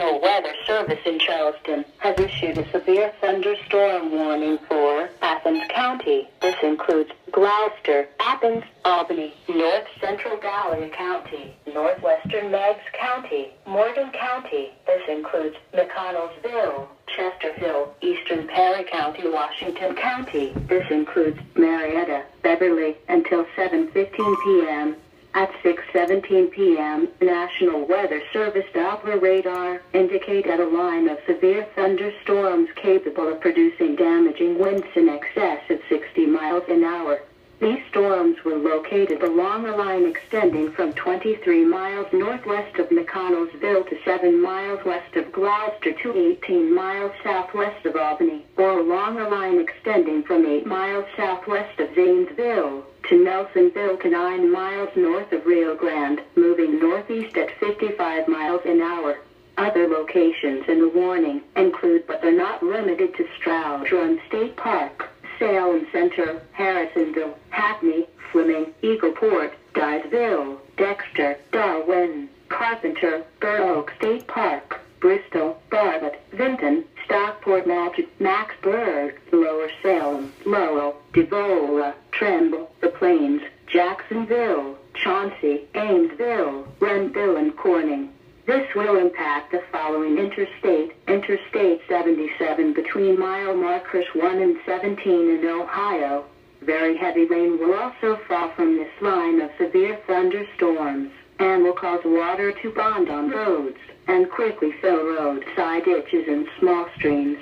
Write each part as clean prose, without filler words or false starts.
National Weather Service in Charleston has issued a severe thunderstorm warning for Athens County. This includes Gloucester, Athens, Albany, North Central Gallia County, Northwestern Meigs County, Morgan County. This includes McConnellsville, Chesterfield, Eastern Perry County, Washington County. This includes Marietta, Beverly, until 7:15 p.m. At 6:17 p.m., National Weather Service Doppler radar indicated a line of severe thunderstorms capable of producing damaging winds in excess of 60 miles an hour. These storms were located along a line extending from 23 miles northwest of McConnellsville to 7 miles west of Gloucester to 18 miles southwest of Albany, or along a line extending from 8 miles southwest of Zanesville to Nelsonville to 9 miles north of Rio Grande, moving northeast at 55 miles an hour. Other locations in the warning include but are not limited to Stroud Run State Park, Salem Center, Harrisonville, Hackney, Fleming, Eagleport, Dyersville, Dexter, Darwin, Carpenter, Burr Oak State Park, Bristol, Bartlett, Vinton, Stockport, Malta, Macksburg, Lower Salem, Lowell, Devola, Tremble, The Plains, Jacksonville, Chauncey, Amesville, Renville, and Corning. This will impact the following Interstate 77 between mile markers 1 and 17 in Ohio. Very heavy rain will also fall from this line of severe thunderstorms and will cause water to bond on roads and quickly fill roadside ditches and small streams.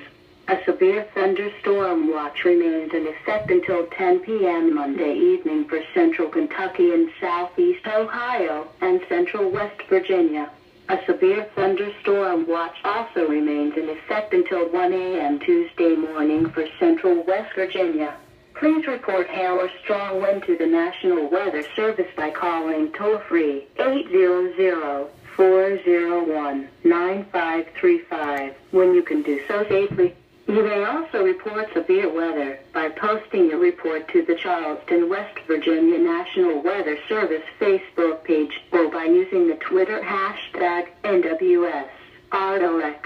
A severe thunderstorm watch remains in effect until 10 p.m. Monday evening for central Kentucky and southeast Ohio and central West Virginia. A severe thunderstorm watch also remains in effect until 1 a.m. Tuesday morning for central West Virginia. Please report hail or strong wind to the National Weather Service by calling toll-free 800-401-9535 when you can do so safely. You may also report severe weather by posting your report to the Charleston, West Virginia National Weather Service Facebook page or by using the Twitter hashtag NWSROX.